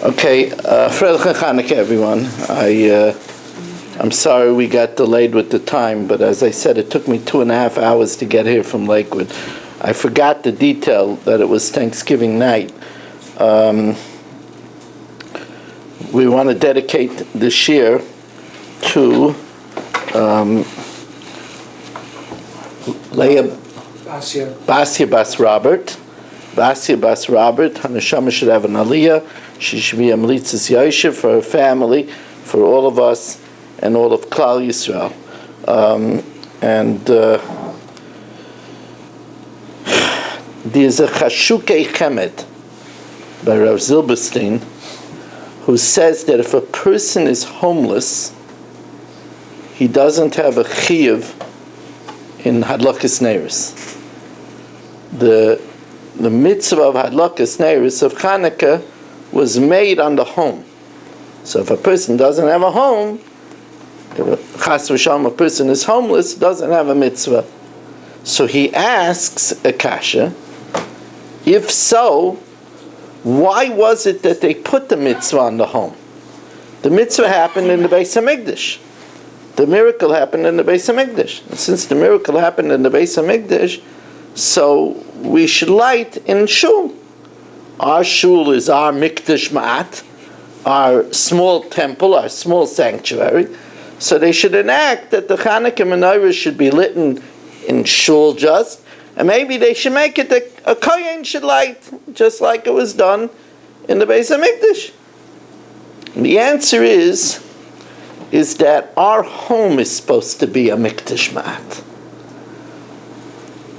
Okay, Freilich Chanukah, everyone. I'm sorry we got delayed with the time, but as I said, it took me 2.5 hours to get here from Lakewood. I forgot the detail that it was Thanksgiving night. We want to dedicate this year to Leah Basia Bas Robert. Basia Bas Robert, Hanashama should have an aliyah. She should be a Melitzas Yoshev for her family, for all of us, and all of Klal Yisrael. There's a Chanuka Message by Rav Zilberstein who says that if a person is homeless, he doesn't have a chiyuv in Hadlakas Neiros. The mitzvah of Hadlakas Neiros of Chanukah was made on the home. So if a person doesn't have a home, Chas v'shalom, a person is homeless, doesn't have a mitzvah. So he asks Akasha, if so, why was it that they put the mitzvah on the home? The mitzvah happened in the Beis HaMikdash. The miracle happened in the Beis HaMikdash. And since the miracle happened in the Beis HaMikdash, so we should light in shul. Our shul is our mikdash ma'at, our small temple, our small sanctuary. So they should enact that the Chanuka menorah should be lit in shul just, and maybe they should make it that a kohen should light, just like it was done in the Beis HaMikdash. The answer is that our home is supposed to be a mikdash ma'at.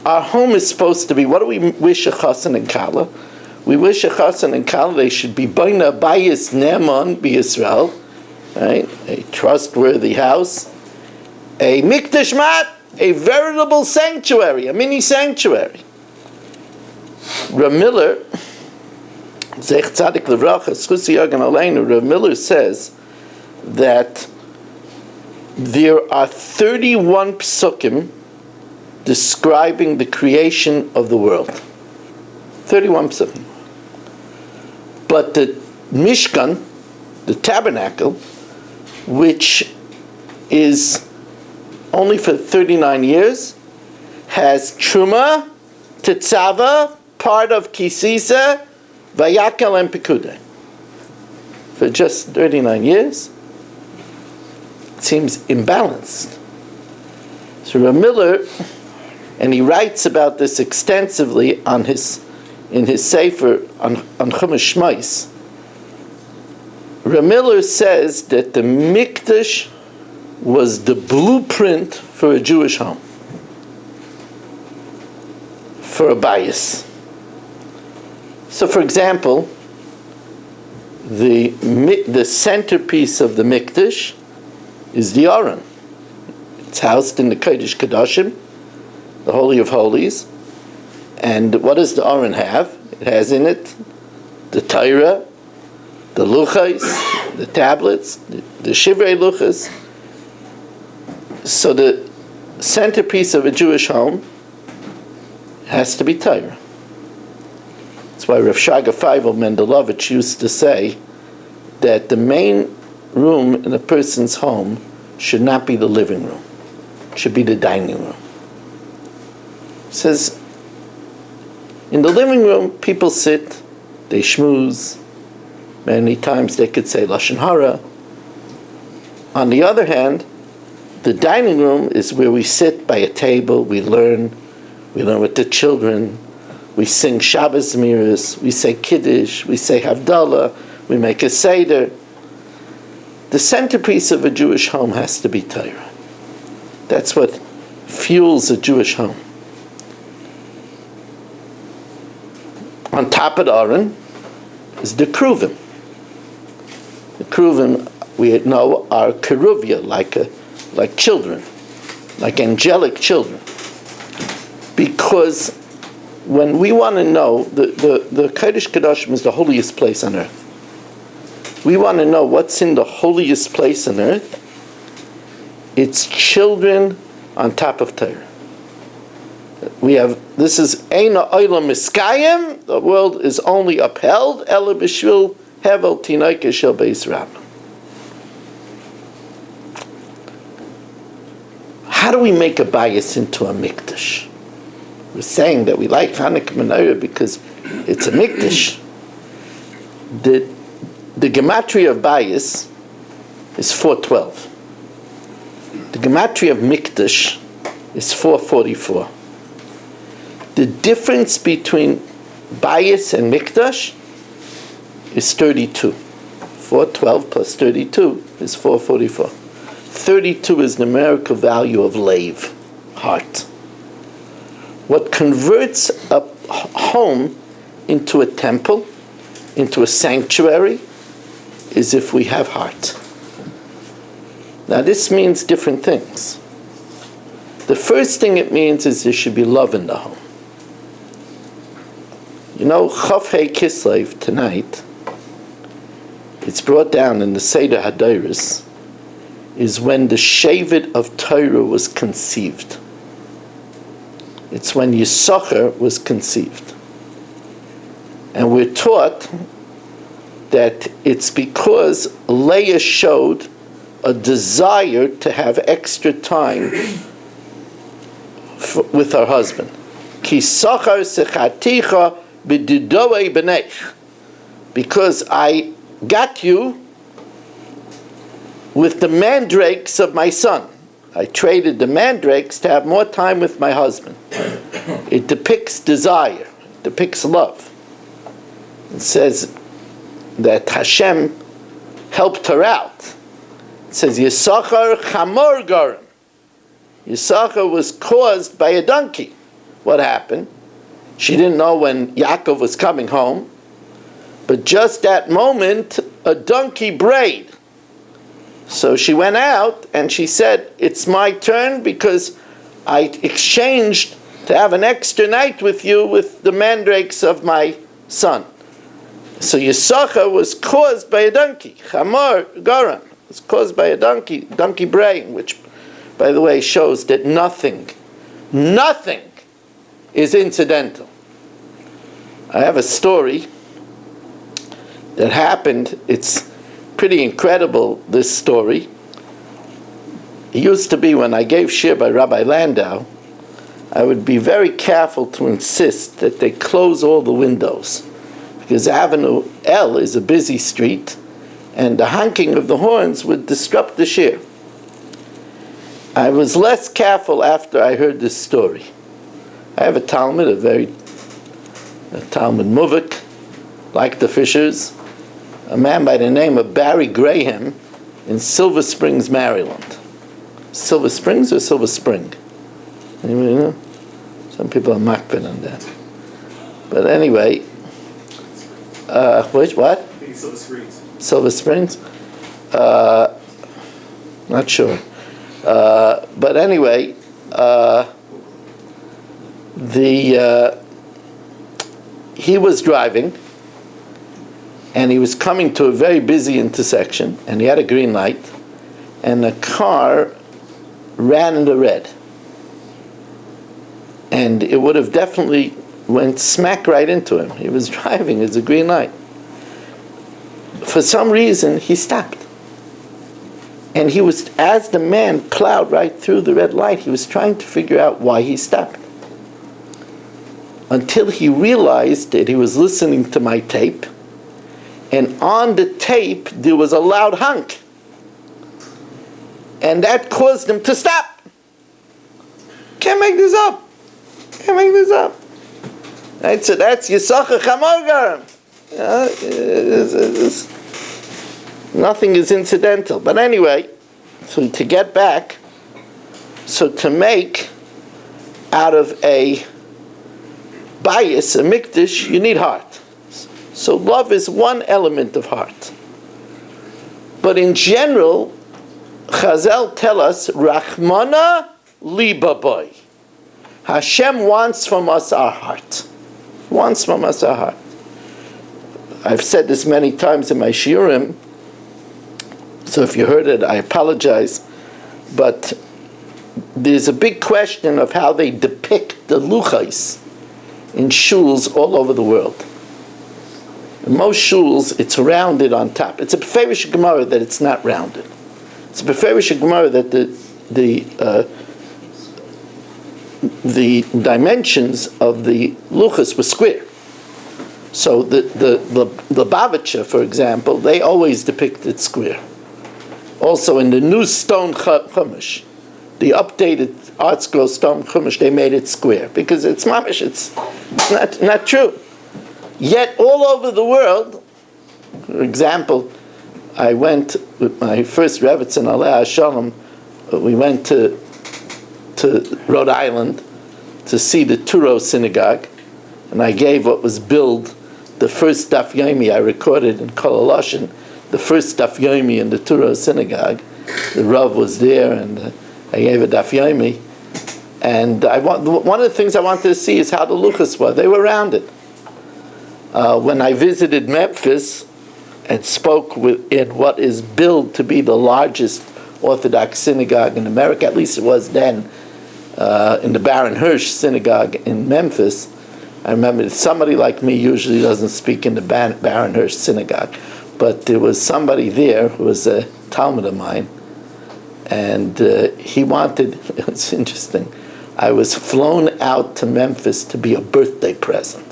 Our home is supposed to be, what do we wish a chassan and kala? We wish a chassan and kala, they should be baina bayis ne'eman b'Yisrael, right? A trustworthy house, a mikdash ma'at, a veritable sanctuary, a mini sanctuary. Rav Miller, Zech Tzadik Levracha, Schusi Yagan Aleinu, Rav Miller says that there are 31 psukim describing the creation of the world. 31 psukim. But the Mishkan, the tabernacle, which is only for 39 years, has Truma, Tetzava, part of Kisisa, Vayakel, and Pekudah. For just 39 years, it seems imbalanced. So Rav Miller, and he writes about this extensively in his Sefer on Chumash Shmos. Rav Miller says that the Mikdash was the blueprint for a Jewish home, for a bias. So, for example, the centerpiece of the Mikdash is the Aron. It's housed in the Kodesh Kodashim, the Holy of Holies. And what does the Aron have? It has in it the Torah, the Luchos, the tablets, the Shivrei Luchos. So the centerpiece of a Jewish home has to be Torah. That's why Rav Shaga Feivel Mendelovich used to say that the main room in a person's home should not be the living room. It should be the dining room. He says, in the living room, people sit, they schmooze. Many times they could say Lashon Hara. On the other hand, the dining room is where we sit by a table, we learn with the children, we sing Shabbos Miras, we say Kiddush, we say Havdalah, we make a Seder. The centerpiece of a Jewish home has to be Torah. That's what fuels a Jewish home. On top of the Aron is the Kruvim. The Kruvim, we know, are keruvia, like children, like angelic children. Because when we want to know, the Kodesh Kodashim is the holiest place on earth. We want to know what's in the holiest place on earth. It's children on top of Torah. This is Eina Olam Miskayim, the world is only upheld, Ela B'Shvil hevel tinoike shel beis rab. How do we make a bias into a mikdash? We're saying that we like Chanuka menorah because it's a mikdash. The gematria of bias is 412. The gematria of mikdash is 444. The difference between bias and mikdash is 32. 412 plus 32 is 444. 32 is the numerical value of lave, heart. What converts a home into a temple, into a sanctuary, is if we have heart. Now this means different things. The first thing it means is there should be love in the home. You know, Chav Hei Kislev tonight, it's brought down in the Seder Hadairis, is when the Shevet of Torah was conceived. It's when Yisachar was conceived. And we're taught that it's because Leah showed a desire to have extra time with her husband. Ki sachar sechaticha b'didoei b'neich. Because I got you with the mandrakes of my son. I traded the mandrakes to have more time with my husband. It depicts desire, it depicts love. It says that Hashem helped her out. It says Yisachar chamor garim. Yisachar was caused by a donkey. What happened? She didn't know when Yaakov was coming home, but just that moment, a donkey brayed. So she went out and she said, it's my turn because I exchanged to have an extra night with you with the mandrakes of my son. So Yisachar was caused by a donkey. Chamor garam was caused by a donkey braying, which, by the way, shows that nothing is incidental. I have a story that happened. It's pretty incredible, this story. It used to be when I gave shir by Rabbi Landau, I would be very careful to insist that they close all the windows, because Avenue L is a busy street, and the honking of the horns would disrupt the shir. I was less careful after I heard this story. I have a Talmud, a Talmud Muvik, like the Fishers, a man by the name of Barry Graham in Silver Springs, Maryland. Silver Springs or Silver Spring? Anybody know? Some people are makpid on that. But anyway, what? I think Silver Springs. Silver Springs? Not sure. But anyway, he was driving, and he was coming to a very busy intersection, and he had a green light, and a car ran in the red. And it would have definitely went smack right into him. He was driving, it's a green light. For some reason, he stopped. And he was, as the man plowed right through the red light, he was trying to figure out why he stopped. Until he realized that he was listening to my tape, and on the tape there was a loud honk. And that caused him to stop. Can't make this up. Right, so that's Yisachar chamor garam. Nothing is incidental. But anyway, so to get back, so to make out of a bias, a mikdash, you need heart. So love is one element of heart. But in general, Chazal tell us, Rachmana liba boy. Hashem wants from us our heart. Wants from us our heart. I've said this many times in my shiurim, so if you heard it, I apologize. But there's a big question of how they depict the luchais in shuls all over the world. In most shuls, it's rounded on top. It's a beferish Gemara that it's not rounded. It's a beferish Gemara that the dimensions of the luchas were square. So the Bavitcher, for example, they always depict it square. Also in the new stone chumash, the updated Art Scroll stone chumash, they made it square because it's mamish. It's not true. Yet all over the world, for example, I went with my first Rebbetzin Aleh Shalom. We went to Rhode Island to see the Turo synagogue, and I gave what was billed the first Daf Yomi I recorded in Kol Haloshen, the first Daf Yomi in the Turo synagogue. The Rav was there, and I gave a Daf Yomi. And one of the things I wanted to see is how the luchas were. They were rounded. When I visited Memphis and spoke in what is billed to be the largest Orthodox synagogue in America, at least it was then, in the Baron Hirsch synagogue in Memphis, I remember that somebody like me usually doesn't speak in the Baron Hirsch synagogue, but there was somebody there who was a Talmud of mine, and he wanted, it's interesting, I was flown out to Memphis to be a birthday present.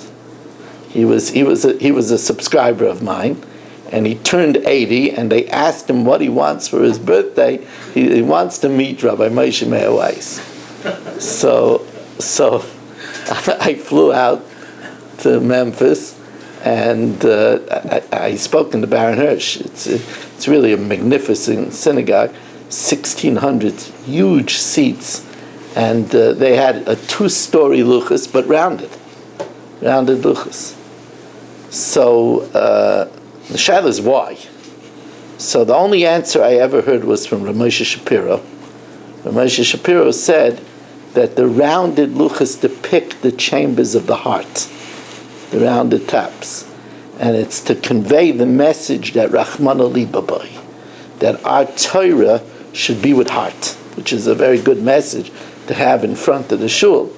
He was a subscriber of mine, and he turned 80, and they asked him what he wants for his birthday. He wants to meet Rabbi Moshe Meir Weiss. So I flew out to Memphis, and I spoke in the Baron Hirsch. It's really a magnificent synagogue, 1,600 huge seats, and they had a 2-story luchas, but rounded luchas. So the shaila is why. So the only answer I ever heard was from Ramosha Shapiro. Ramosha Shapiro said that the rounded luchas depict the chambers of the heart, the rounded tops, and it's to convey the message that Rachmana Libabai, that our Torah should be with heart, which is a very good message to have in front of the shul.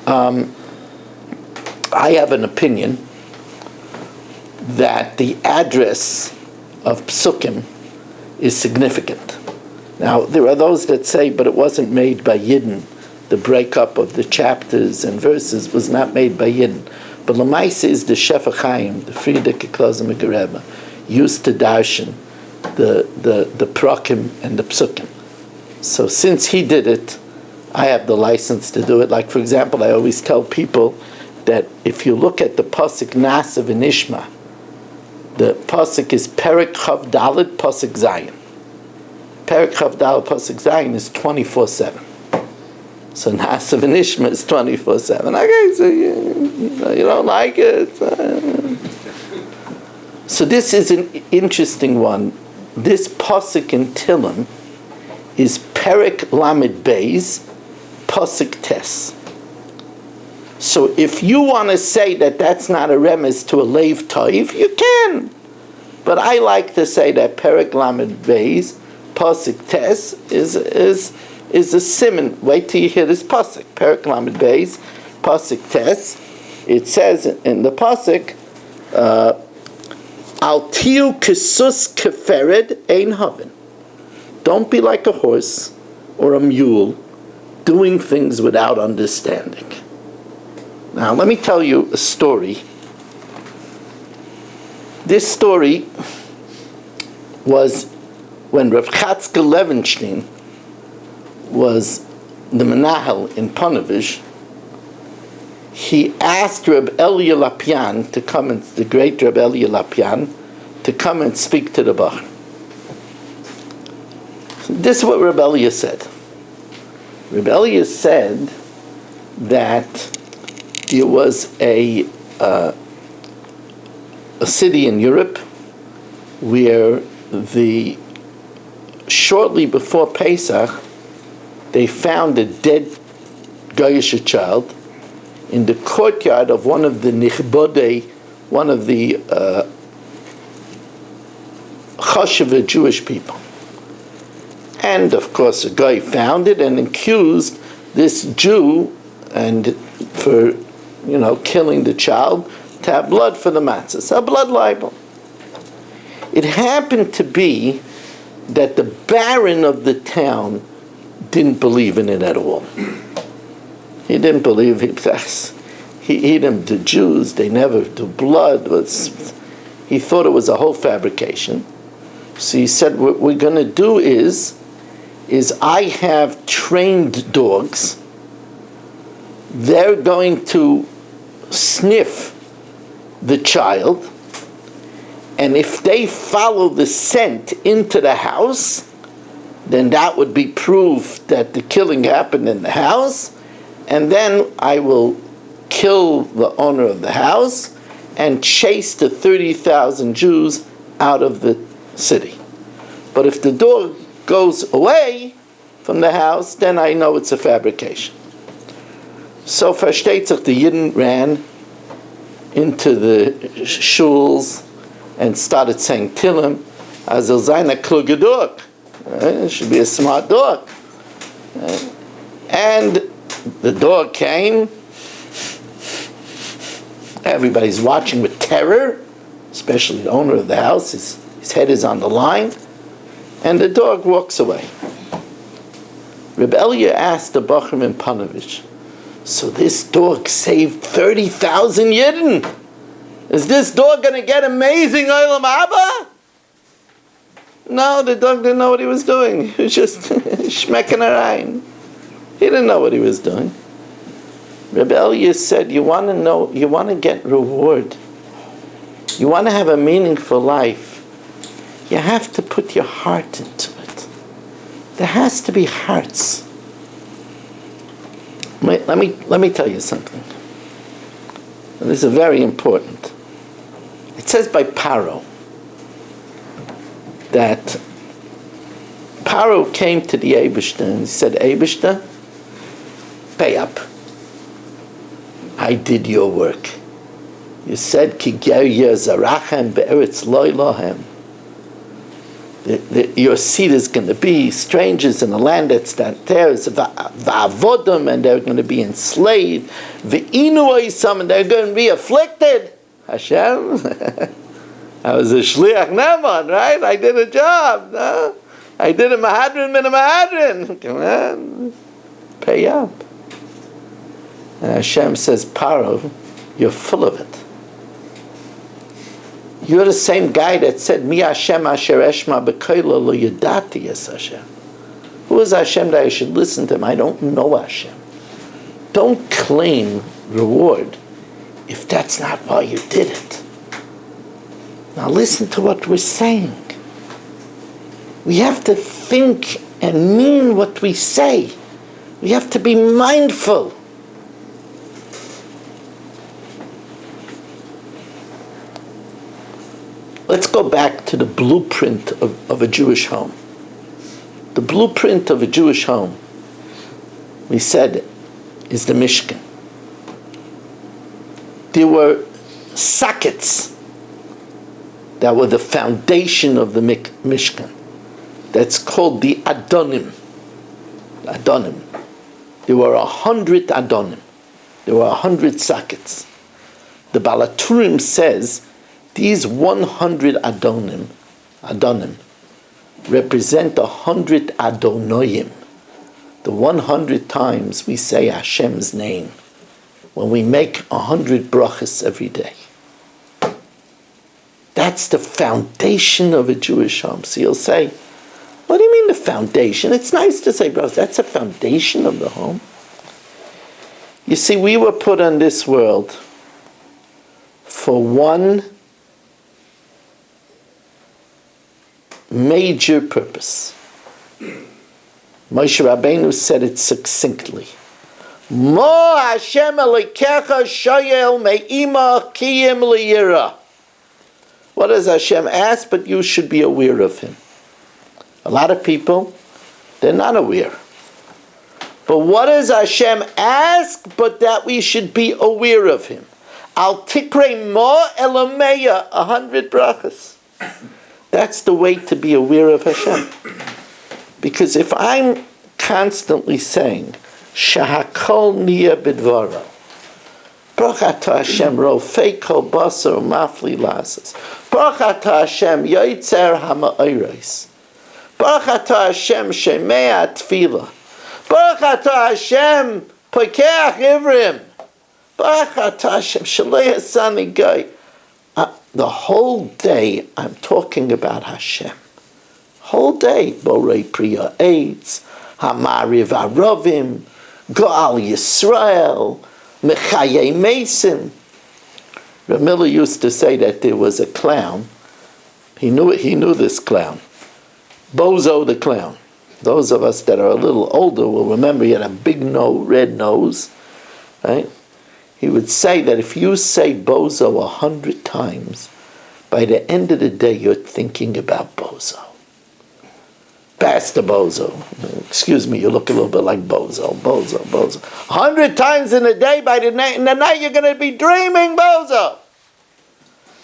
I have an opinion that the address of psukim is significant. Now, there are those that say, but it wasn't made by Yidden. The breakup of the chapters and verses was not made by Yidden. But Lamaisa is the Shefa Chaim, the Friedrich Klozim Gereba, used to darshan the prakim and the psukim. So since he did it, I have the license to do it. Like, for example, I always tell people that if you look at the pasuk Nasav and Ishma, the pasuk is Perek Chav Dalet pasuk Zayin. Perek Chav Dalet pasuk Zayin is 24/7. So Nasav and Ishma is 24/7. Okay, so you don't like it. So this is an interesting one. This pasuk in Tillim is Perek Lamed Beis pasuk Tes. So if you want to say that that's not a remes to a leiv toiv, you can. But I like to say that Perek Lamed Beis pasuk Tes is a siman. Wait till you hear this pasuk. Perek Lamed Beis pasuk Tes. It says in the pasuk, Al tiu kisus kefered ein haven. Don't be like a horse or a mule doing things without understanding. Now, let me tell you a story. This story was when Rav Chatzkel Levenstein was the Menahel in Ponevezh. He asked Reb Elia Lapian to come, and the great Reb Elia Lapian, to come and speak to the Bach. This is what Reb Elia said. Reb Elia said that there was a city in Europe where shortly before Pesach, they found a dead Goyish child in the courtyard of one of the Nichbodei, one of the Chashuva Jewish people. And of course, a guy found it and accused this Jew and for killing the child, to have blood for the matzahs, a blood libel. It happened to be that the baron of the town didn't believe in it at all. He didn't believe the Jews, they never do blood. He thought it was a whole fabrication. So he said, what we're going to do is I have trained dogs. They're going to sniff the child, and if they follow the scent into the house, then that would be proof that the killing happened in the house, and then I will kill the owner of the house and chase the 30,000 Jews out of the city. But if the dog goes away from the house, then I know it's a fabrication. So versteht sich, the Yidden ran into the shuls and started saying Tillim, as sein a kluge dog. It should be a smart dog. And the dog came. Everybody's watching with terror, especially the owner of the house. His head is on the line. And the dog walks away. Reb Elia asked the Bachram in Panovich, so this dog saved 30,000 Yidden. Is this dog going to get amazing Olam Haba? No, the dog didn't know what he was doing. He was just schmecking around. He didn't know what he was doing. Reb Elia said, you want to know, you want to get reward. You want to have a meaningful life. You have to put your heart into it. There has to be hearts. Let me tell you something. And this is very important. It says by Paro that Paro came to the Eibishter and he said, Eibishter, pay up. I did your work. You said, Ki ger zarachem be'eretz lo lohem. Your seed is going to be strangers in a land that's not theirs, va'avodim, and they're going to be enslaved, ve'inu oisam, and they're going to be afflicted. Hashem, I was a shliach neman, right? I did a job. No? I did a mahadrin min a mahadrin. Come on, pay up. And Hashem says, Paro, you're full of it. You're the same guy that said, Mi Hashem asher eshma b'koila lo yadati es Hashem. Who is Hashem that I should listen to him? I don't know Hashem. Don't claim reward if that's not why you did it. Now listen to what we're saying. We have to think and mean what we say. We have to be mindful. Let's go back to the blueprint of a Jewish home. The blueprint of a Jewish home, we said, is the Mishkan. There were sockets that were the foundation of the Mishkan. That's called the Adonim. Adonim. There were 100 Adonim. There were 100 sockets. The Balaturim says these 100 Adonim represent 100 Adonoyim. The 100 times we say Hashem's name when we make 100 brachas every day. That's the foundation of a Jewish home. So you'll say, what do you mean the foundation? It's nice to say, bros, that's the foundation of the home. You see, we were put on this world for one major purpose. Moshe Rabbeinu said it succinctly. Mo Hashem Elokecha shoyel me'ima kiyim liyira. What does Hashem ask? But you should be aware of Him. A lot of people, they're not aware. But what does Hashem ask? But that we should be aware of Him. Al tikre mo elameya, 100 brachas. That's the way to be aware of Hashem. Because if I'm constantly saying, Shahakol niya bidvara, Baruch atah Hashem rofei kol basar mafli lasas. Baruch atah Hashem yoitzer hama'oros. Baruch atah Hashem shemea tefillah. Baruch atah Hashem pokeach ivrim. Baruch atah Hashem shalei hasani gai. The whole day I'm talking about Hashem. Whole day. Borei priya eitz, hamariv arovim, goal Yisrael, mechayei mesim. Ramila used to say that there was a clown. He knew this clown. Bozo the clown. Those of us that are a little older will remember he had a big red nose, right? He would say that if you say bozo 100 times, by the end of the day you're thinking about bozo. Pastor Bozo. Excuse me, you look a little bit like bozo. 100 times in a day, in the night you're going to be dreaming bozo.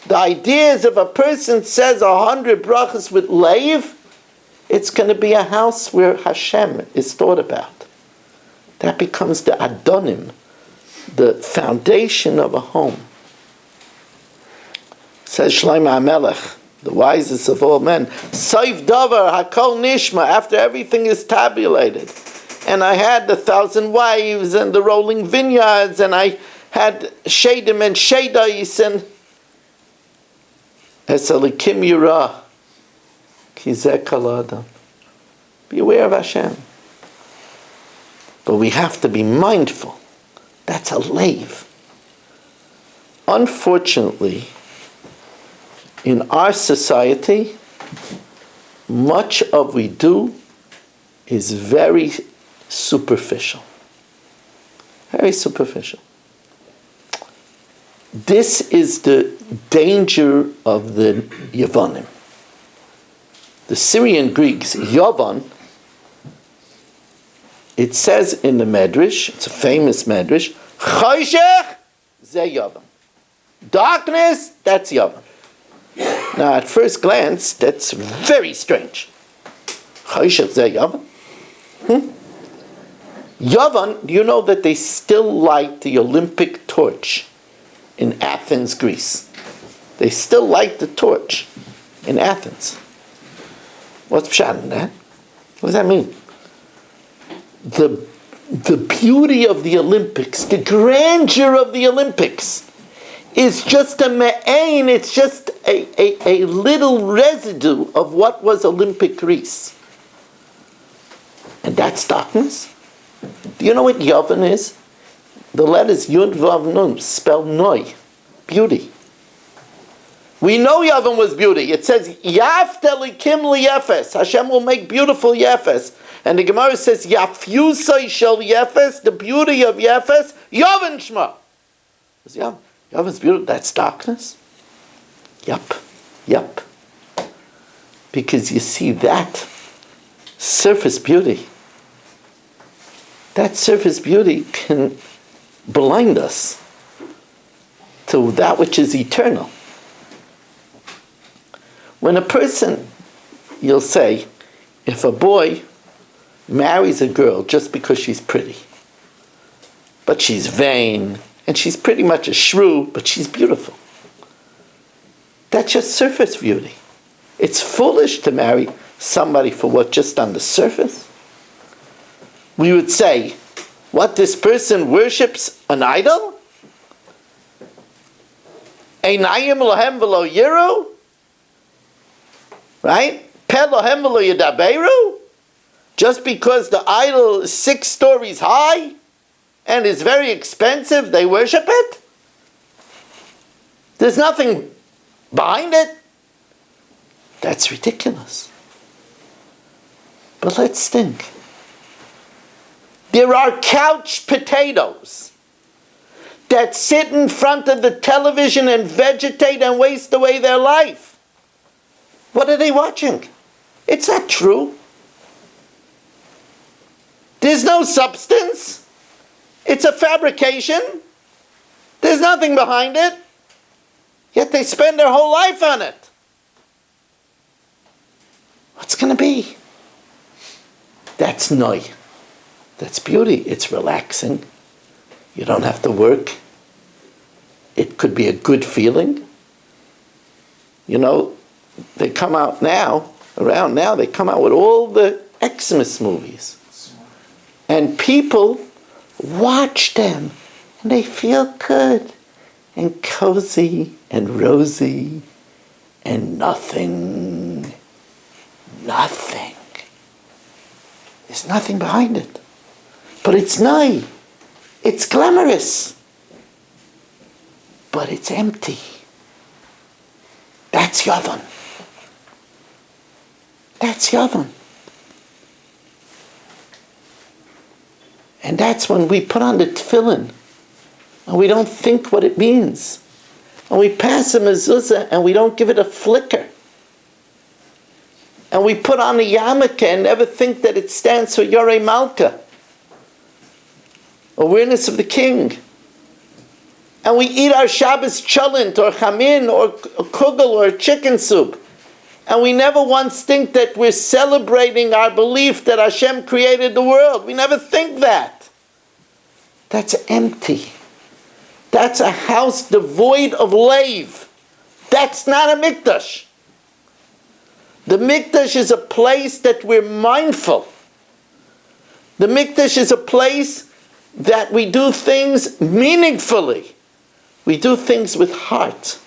The idea is if a person says 100 brachas with leiv, it's going to be a house where Hashem is thought about. That becomes the adonim, the foundation of a home. Says Shlomo HaMelech, the wisest of all men, Soif davar hakol nishma, after everything is tabulated. And I had the 1,000 wives and the rolling vineyards, and I had shadim and shadais, and esalikim yirah, kizeh kol adam. Be aware of Hashem. But we have to be mindful. That's a lave. Unfortunately, in our society, much of we do is very superficial. Very superficial. This is the danger of the Yavanim. The Syrian Greeks, Yavan, it says in the Medrash, it's a famous Medrash, Choshech ze Yavan. Darkness, that's Yavan. Now, at first glance, that's very strange. Choshech ze Yavan. Yavan, do you know that they still light the Olympic torch in Athens, Greece? They still light the torch in Athens. What's pshat in that? What does that mean? The beauty of the Olympics, the grandeur of the Olympics, is just a me'ain, it's just a little residue of what was Olympic Greece. And that's darkness. Do you know what Yavan is? The letters Yud Vav Nun spell Noi, beauty. We know Yavan was beauty. It says, Yaftel Kim Yefes. Hashem will make beautiful Yefes. And the Gemara says, Yafyusai Shel Yefes, the beauty of Yefes, Yavan Shma. Yavan's beautiful. That's darkness? Yup. Because you see that surface beauty. That surface beauty can blind us to that which is eternal. When a person, you'll say, if a boy marries a girl just because she's pretty, but she's vain, and she's pretty much a shrew, but she's beautiful. That's just surface beauty. It's foolish to marry somebody for what just on the surface. We would say, what, this person worships an idol? Einayim lohem v'lo yiru? Right? Pe lohem v'lo yadaberu? Just because the idol is 6 stories high and is very expensive, they worship it? There's nothing behind it? That's ridiculous. But let's think. There are couch potatoes that sit in front of the television and vegetate and waste away their life. What are they watching? It's not true. There's no substance. It's a fabrication. There's nothing behind it. Yet they spend their whole life on it. What's going to be? That's noi. That's beauty. It's relaxing. You don't have to work. it could be a good feeling. You know, they come out now, around now, they come out with all the Xmas movies. And people watch them, and they feel good, and cozy, and rosy, and nothing. There's nothing behind it. But it's nice. It's glamorous. But it's empty. That's Yavan. That's Yavan. And that's when we put on the tefillin and we don't think what it means. And we pass a mezuzah and we don't give it a flicker. And we put on a yarmulke and never think that it stands for Yorei Malka, awareness of the king. And we eat our Shabbos cholent or chamin or kugel or chicken soup. And we never once think that we're celebrating our belief that Hashem created the world. We never think that. That's empty. That's a house devoid of leiv. That's not a mikdash. The mikdash is a place that we're mindful. The mikdash is a place that we do things meaningfully. We do things with heart.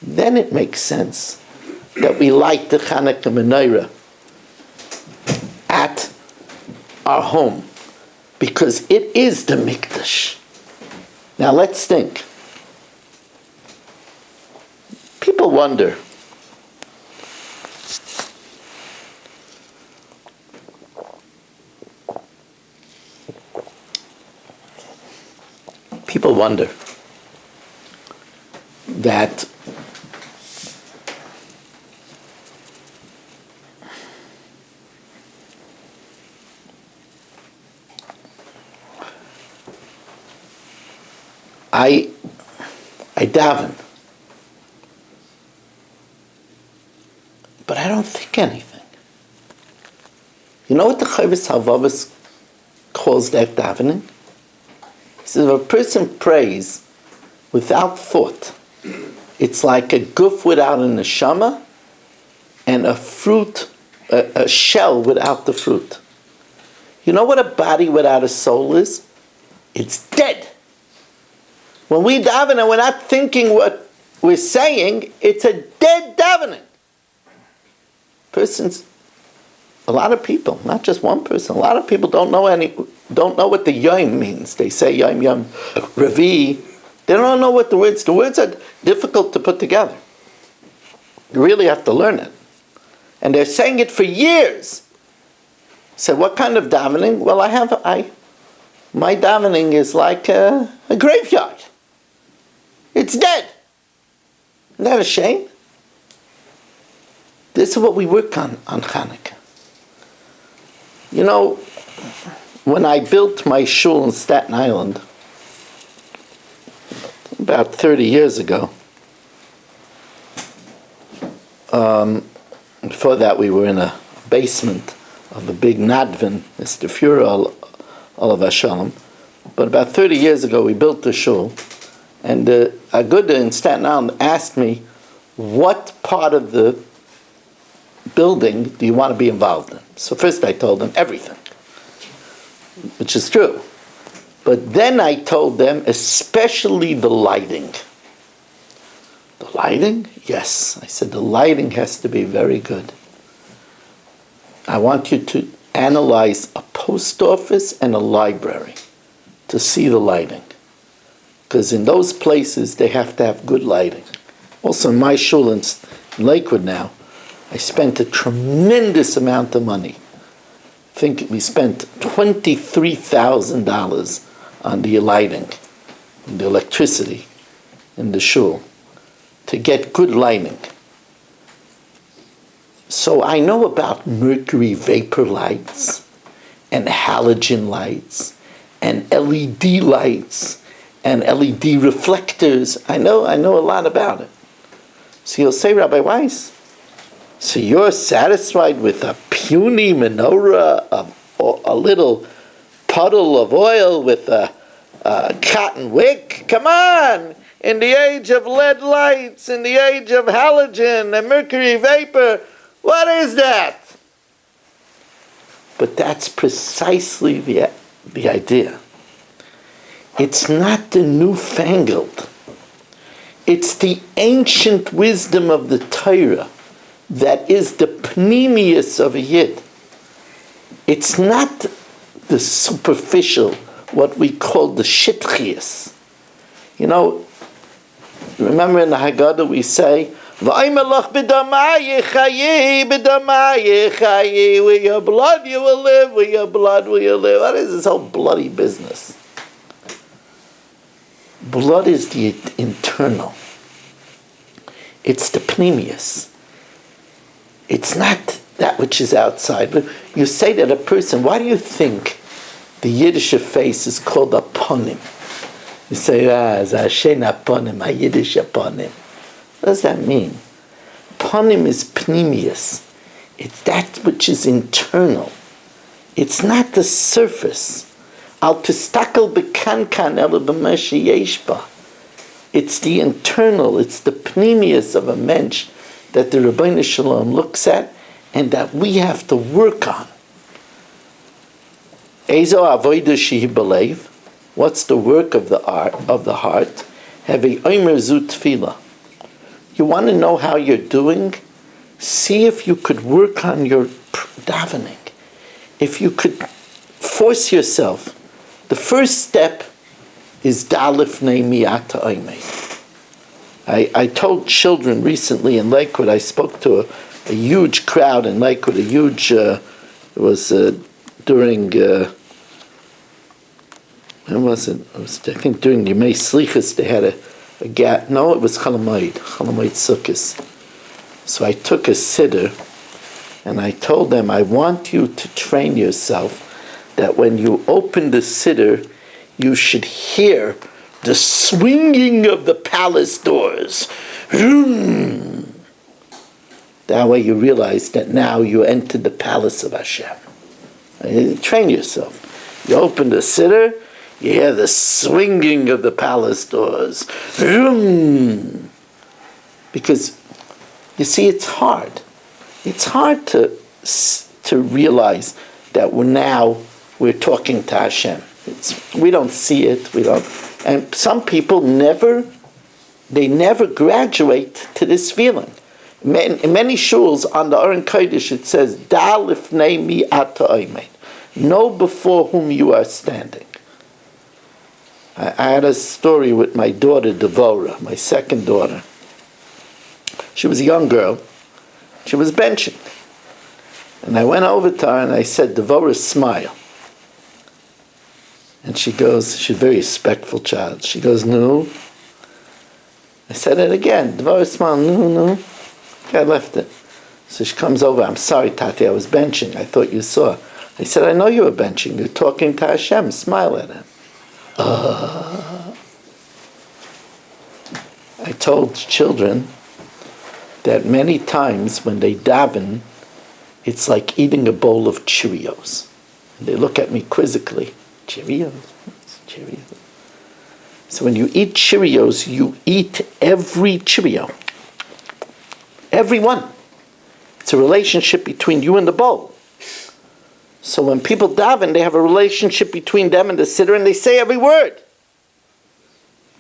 Then it makes sense that we light the Chanuka menorah at our home, because it is the mikdash. Now let's think. People wonder, that I daven, but I don't think anything. You know what the Chovos HaLevavos calls that davening? He says if a person prays without thought, it's like a guf without a neshama and a fruit, a shell without the fruit. You know what a body without a soul is? It's dead. When we daven and we're not thinking what we're saying, it's a dead davening. A lot of people, not just one person, a lot of people don't know what the yom means. They say yom, revi. They don't know what the words are difficult to put together. You really have to learn it. And they're saying it for years. So what kind of davening? Well, my davening is like a graveyard. It's dead. Isn't that a shame? This is what we work on Hanukkah. You know, when I built my shul in Staten Island, about 30 years ago, before that we were in a basement of a big Nadvin, Mr. Fuhrer, Olav Shalom. But about 30 years ago we built the shul, and a Aguda in Staten Island asked me, what part of the building do you want to be involved in? So first I told them everything, which is true. But then I told them especially the lighting. The lighting? Yes. I said the lighting has to be very good. I want you to analyze a post office and a library to see the lighting. Because in those places, they have to have good lighting. Also, in my shul in Lakewood now, I spent a tremendous amount of money. I think we spent $23,000 on the lighting, the electricity in the shul, to get good lighting. So I know about mercury vapor lights, and halogen lights, and LED lights, and LED reflectors. I know a lot about it. So you'll say, Rabbi Weiss, so you're satisfied with a puny menorah of a little puddle of oil with a cotton wick? Come on! in the age of lead lights, in the age of halogen and mercury vapor. What is that? But that's precisely the idea. It's not the newfangled. It's the ancient wisdom of the Torah that is the pneumius of a Yid. It's not the superficial, what we call the shitchias. You know, remember in the Haggadah we say, with your blood you will live, with your blood will you live. What is this whole bloody business? Blood is the internal. It's the pneumius. It's not that which is outside. But you say that a person, why do you think the Yiddish face is called a ponim? You say, Zashen aponim, a Yiddish aponim. What does that mean? Ponim is pneumius. It's that which is internal. It's not the surface. Al tistakel bekankan ela b'ma sheyesh ba. It's the internal, it's the pneumius of a mensch that the Rabbeinu Shalom looks at and that we have to work on. Ezo avodah shehi belev. What's the work of the heart? Have a omer zu tefillah. You want to know how you're doing? See if you could work on your davening. If you could force yourself. The first step is dalifnei mi'ata oimei. I told children recently in Lakewood, I spoke to a huge crowd in Lakewood, it was during, when was it? I think during Yemei Slichas they had a gap. No, it was Chalamoid Sukkos. So I took a siddur and I told them, I want you to train yourself that when you open the siddur, you should hear the swinging of the palace doors. That way you realize that now you entered the palace of Hashem. Train yourself. You open the siddur, you hear the swinging of the palace doors. Because, you see, it's hard. It's hard to realize that we're talking to Hashem. We don't see it. And some people never graduate to this feeling. In many shuls on the Aron Kodesh it says, "Da lifnei mi'ata oimei." Know before whom you are standing. I had a story with my daughter Devorah, my second daughter. She was a young girl. She was benching. And I went over to her and I said, Devorah, smile. And she goes, she's a very respectful child. She goes, no. I said it again. Devorah, smile, no. I left it. So she comes over, I'm sorry, Tati, I was benching. I thought you saw. I said, I know you were benching. You're talking to Hashem. Smile at him. I told children that many times when they daven, it's like eating a bowl of Cheerios. And they look at me quizzically. Cheerios? Cheerios. So when you eat Cheerios, you eat every Cheerio. Every one. It's a relationship between you and the bowl. So when people daven, they have a relationship between them and the siddur, and they say every word.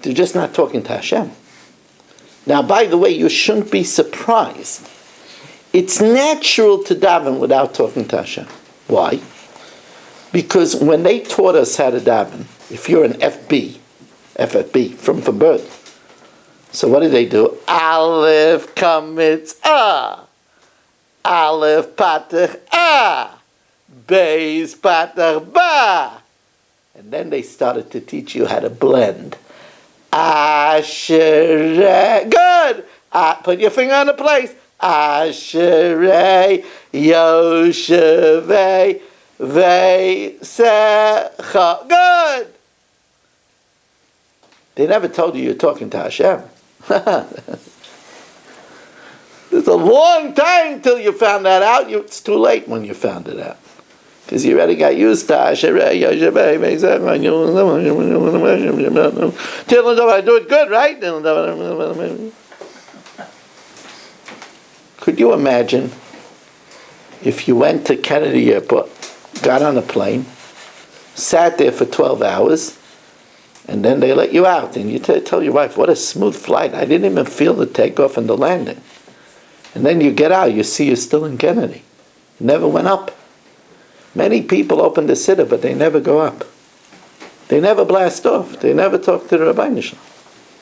They're just not talking to Hashem. Now, by the way, you shouldn't be surprised. It's natural to daven without talking to Hashem. Why? Because when they taught us how to daven, if you're an FFB, from birth, so what do they do? Aleph kamitz Aleph patach Beis patach ba. And then they started to teach you how to blend. Asherei. Good. Put your finger on the place. Asherei Yoshevei Veisecha. Good. They never told you you're talking to Hashem. It's a long time till you found that out. It's too late when you found it out. because you already got used to Asherei, I do it good, right? Could you imagine if you went to Kennedy Airport, got on a plane, sat there for 12 hours, and then they let you out, and you tell your wife, what a smooth flight. I didn't even feel the takeoff and the landing. And then you get out, you see you're still in Kennedy. You never went up. Many people open the siddur, but they never go up. They never blast off. They never talk to the Rabbi Nishlam.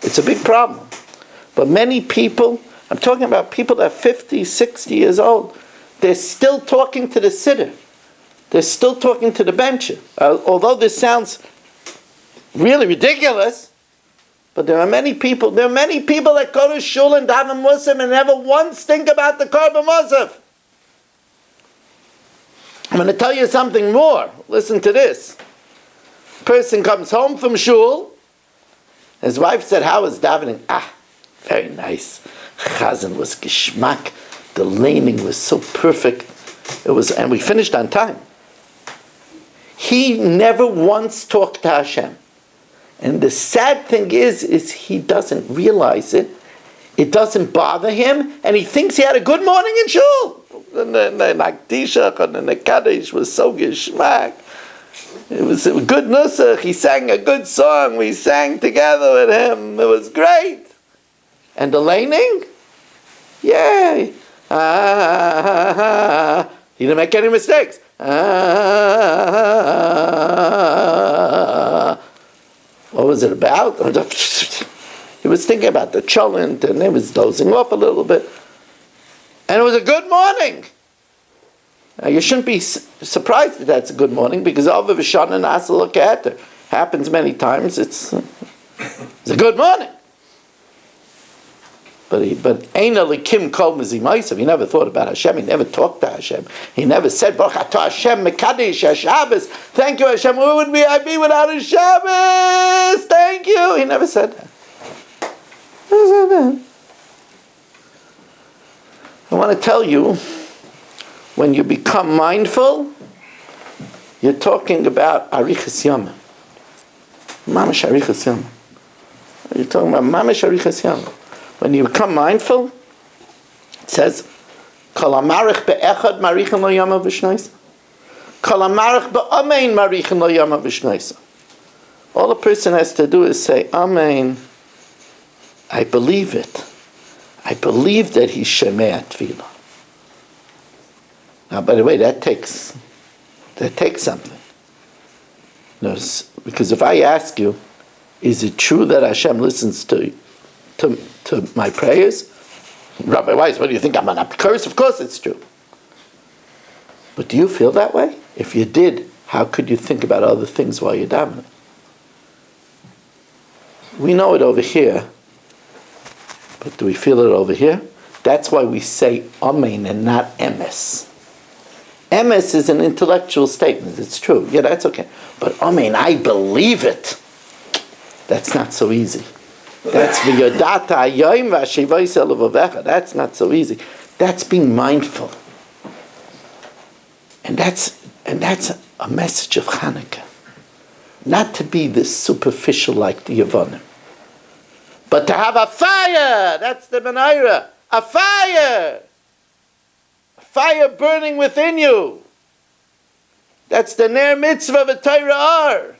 It's a big problem. But many people, I'm talking about people that are 50, 60 years old, they're still talking to the siddur. They're still talking to the bencher. Although this sounds really ridiculous, but there are many people that go to shul and daven musaf and never once think about the korban musaf. I'm going to tell you something more. Listen to this. Person comes home from shul. His wife said, how was davening? Very nice. Chazan was geschmack. The laning was so perfect. And we finished on time. He never once talked to Hashem. And the sad thing is he doesn't realize it. It doesn't bother him, and he thinks he had a good morning in shul. And the Nakdishach and the Kaddish was so geschmack. It was a good nusach. He sang a good song. We sang together with him. It was great. And the laning? Yay. He didn't make any mistakes. What was it about? He was thinking about the cholent, and he was dozing off a little bit. And it was a good morning. Now, you shouldn't be surprised that that's a good morning, because Over V'Shana and Asal Keter happens many times. It's a good morning. But Eina Likim Kol Mizimaisav. He never thought about Hashem. He never talked to Hashem. He never said, Baruch Atah Hashem Mekadesh HaShabbos. Thank you, Hashem. Where would I be without a Shabbos? Thank you. He never said that. Never said that. I want to tell you, when you become mindful, you're talking about Arichas Yama. Mamash Arichas Yama. You're talking about Mamash Arichas Yama. When you become mindful, it says, Kol hamarich be'echad marichin lo yama v'shneisa. Kol hamarich be'amein marichin lo yama v'shneisa. All a person has to do is say, Amen. I believe it. I believe that he's shemei tefillah. Now, by the way, that takes something. Notice, because if I ask you, is it true that Hashem listens to my prayers? Rabbi Weiss, what do you think? I'm an apikos? Of course it's true. But do you feel that way? If you did, how could you think about other things while you're davening? We know it over here, but do we feel it over here? That's why we say Amen and not Emes. Emes is an intellectual statement. It's true. Yeah, that's okay. But Amen, I believe it. That's not so easy. That's that's not so easy. That's being mindful. And that's a message of Chanuka. Not to be this superficial like the Yevonim. But to have a fire! That's the menorah. A fire! A fire burning within you. That's the ner mitzvah v'Torah.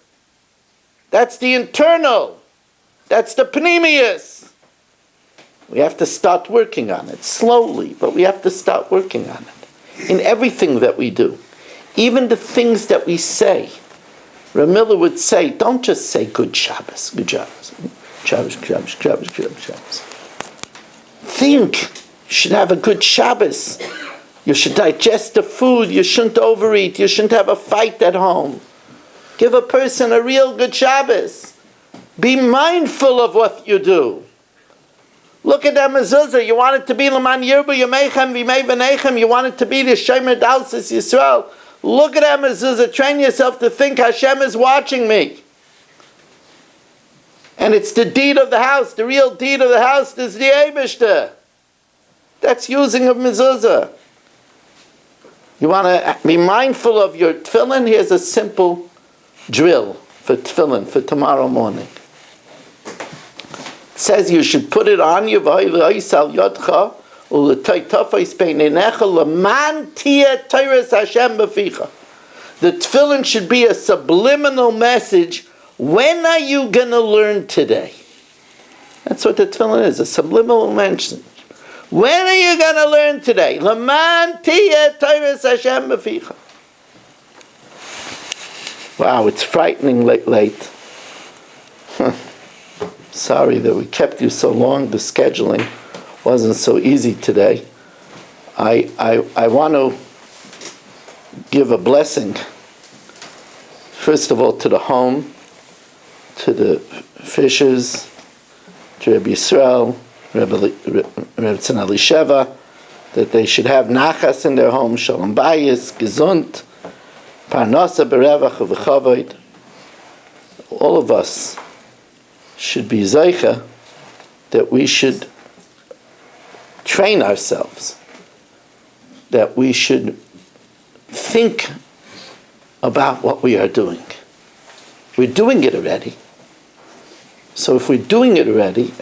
That's the internal. That's the pneumius. We have to start working on it slowly, but we have to start working on it in everything that we do, even the things that we say. Ramila would say, don't just say good Shabbos, good Shabbos, Shabbos, Shabbos, Shabbos, Shabbos, Shabbos. Think. You should have a good Shabbos. You should digest the food. You shouldn't overeat. You shouldn't have a fight at home. Give a person a real good Shabbos. Be mindful of what you do. Look at that mezuzah. You want it to be L'man Yirbu Yameichem V'mei V'neichem. You want it to be the Shomer Dalsis Yisrael. Look at that mezuzah. Train yourself to think Hashem is watching me. And it's the deed of the house. The real deed of the house is the Eibishter. That's using of mezuzah. You want to be mindful of your tefillin? Here's a simple drill for tefillin for tomorrow morning. It says you should put it on your yodcha. The tefillin should be a subliminal message. When are you going to learn today? That's what the tefillin is, a subliminal message. When are you going to learn today? Wow, it's frightening late. Sorry that we kept you so long. The scheduling wasn't so easy today. I want to give a blessing, first of all, to the home, to the Fishers, to Rabbi Yisrael, Rabbi Tzana Lisheva, that they should have nachas in their home, shalom bayis, gesund, parnasa berevach v'chavod. All of us should be zeicha, that we should train ourselves, that we should think about what we are doing. We're doing it already. So if we're doing it already,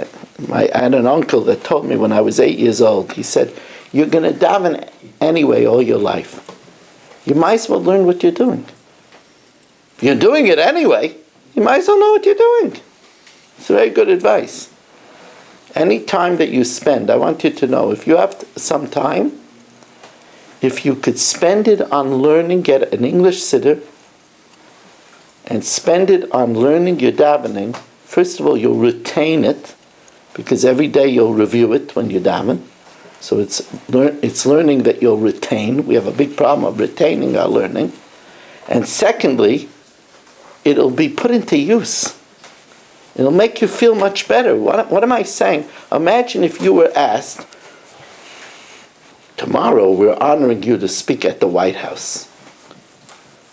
I had an uncle that told me when I was 8 years old, he said, you're going to daven anyway all your life. You might as well learn what you're doing. If you're doing it anyway, you might as well know what you're doing. It's very good advice. Any time that you spend, I want you to know, if you have some time, if you could spend it on learning, get an English siddur, and spend it on learning your davening, first of all, you'll retain it, because every day you'll review it when you daven. So it's learning that you'll retain. We have a big problem of retaining our learning. And secondly, it'll be put into use. It'll make you feel much better. What am I saying? Imagine if you were asked, tomorrow we're honoring you to speak at the White House.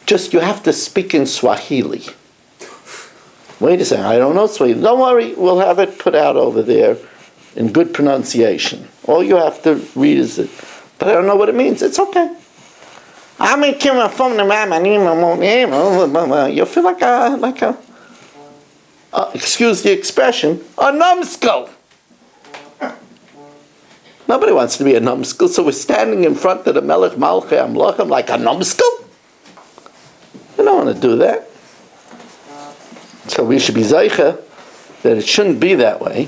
Just you have to speak in Swahili. Wait a second, I don't know Swahili. Don't worry, we'll have it put out over there in good pronunciation. All you have to read is it. But I don't know what it means. It's okay. You feel like a excuse the expression, a numbskull. Nobody wants to be a numbskull, so we're standing in front of the Melech Malchei Amlachim like a numbskull. You don't want to do that. So we should be zeicha that it shouldn't be that way.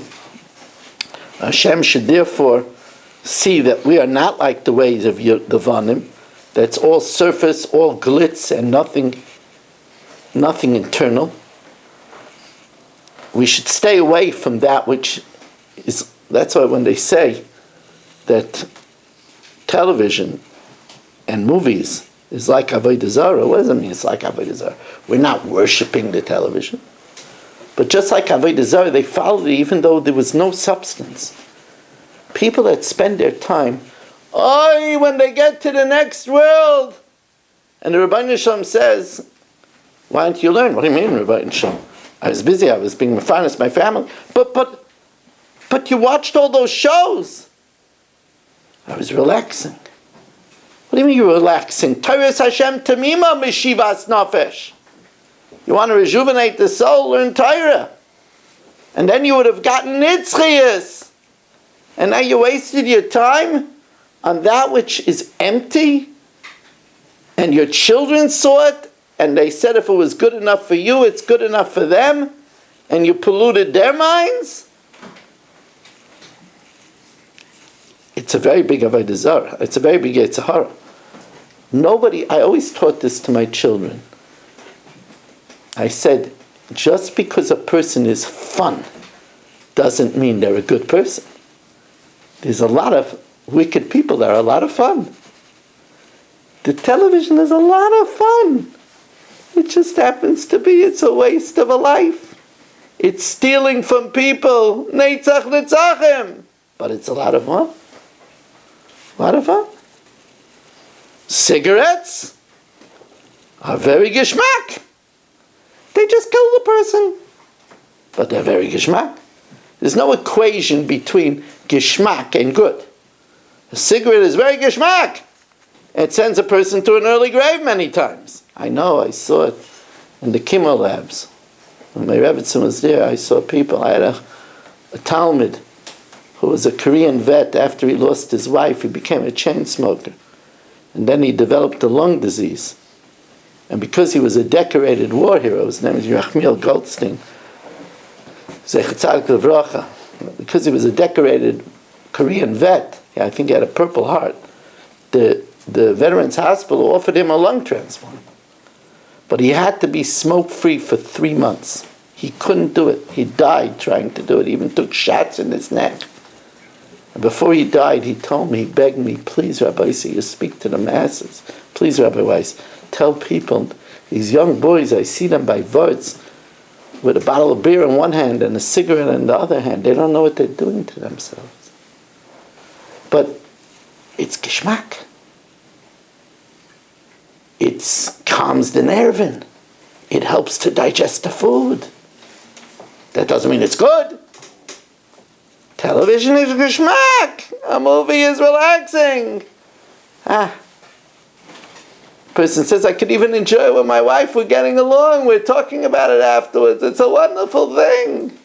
Hashem should therefore see that we are not like the ways of the Vanim, that's all surface, all glitz, and nothing internal. We should stay away from that which is, that's why when they say that television and movies is like Avodah Zarah, what does it mean it's like Avodah Zarah? We're not worshipping the television. But just like Avodah Zarah, they followed it even though there was no substance. People that spend their time, when they get to the next world, and the Rebbeinu Shalom says, why don't you learn? What do you mean, Rebbeinu Shalom? I was busy, I was being mefanes my family. But you watched all those shows. I was relaxing. What do you mean you're relaxing? Teiras Hashem Tamima Mishivas Nafesh. You want to rejuvenate the soul, learn Torah. And then you would have gotten Nitzchias. And now you wasted your time on that which is empty. And your children saw it. And they said if it was good enough for you, it's good enough for them. And you polluted their minds. It's a very big Avodah Zarah. It's a very big Yetzer Hara. I always taught this to my children. I said, just because a person is fun doesn't mean they're a good person. There's a lot of wicked people that are a lot of fun. The television is a lot of fun. It just happens to be, it's a waste of a life. It's stealing from people. Neitzach Nitzachim. But it's a lot of fun. A lot of fun. Cigarettes are very geschmack. They just kill the person. But they're very geschmack. There's no equation between geschmack and good. A cigarette is very geschmack. It sends a person to an early grave many times. I know, I saw it in the chemo labs. When my Rebbetzin was there, I saw people. I had a Talmud who was a Korean vet. After he lost his wife, he became a chain smoker. And then he developed a lung disease. And because he was a decorated war hero, his name is Yerachmiel Goldstein, Zecher Tzadik Levracha, because he was a decorated Korean vet, I think he had a Purple Heart, the Veterans Hospital offered him a lung transplant. But he had to be smoke-free for 3 months. He couldn't do it. He died trying to do it. He even took shots in his neck. And before he died, he told me, he begged me, please, Rabbi, so you speak to the masses. Please, Rabbi Weiss, tell people, these young boys, I see them by words, with a bottle of beer in one hand and a cigarette in the other hand. They don't know what they're doing to themselves. But it's geschmack. It calms the nerve. It helps to digest the food. That doesn't mean it's good. Television is geschmack. A movie is relaxing. Person says, I could even enjoy it with my wife. We're getting along. We're talking about it afterwards. It's a wonderful thing.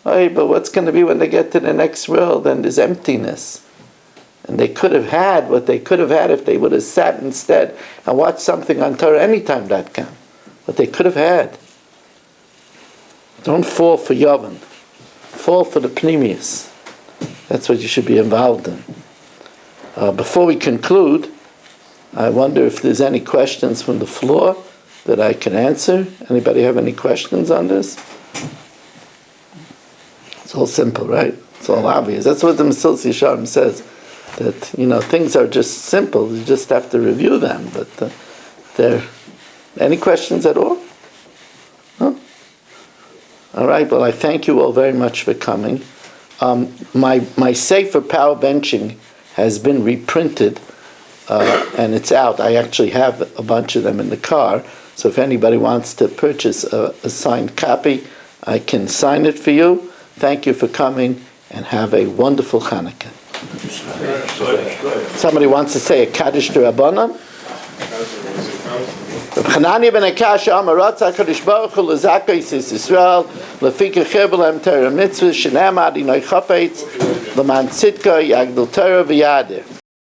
Hey, but what's going to be when they get to the next world and there's emptiness? And they could have had what they could have had if they would have sat instead and watched something on TorahAnytime.com. What they could have had. Don't fall for Yavin. Fall for the Pneumius. That's what you should be involved in. Before we conclude, I wonder if there's any questions from the floor that I can answer. Anybody have any questions on this? It's all simple, right? It's all obvious. That's what the Mesilas Yesharim says. That, things are just simple. You just have to review them. But any questions at all? Huh? All right. Well, I thank you all very much for coming. My Sefer Power Benching has been reprinted, and it's out. I actually have a bunch of them in the car. So if anybody wants to purchase a signed copy, I can sign it for you. Thank you for coming, and have a wonderful Hanukkah. Somebody wants to say a Kaddish to Rabbanan? Chananya ben Akasha Amar Ratzah HaKadosh Baruch Hu L'Zakei Yis Yisrael L'Fikach Cherbelem Torah Mitzvah Shenema Adinoi Chafetz L'man Tzidka Yagdil Torah V'Yadeh.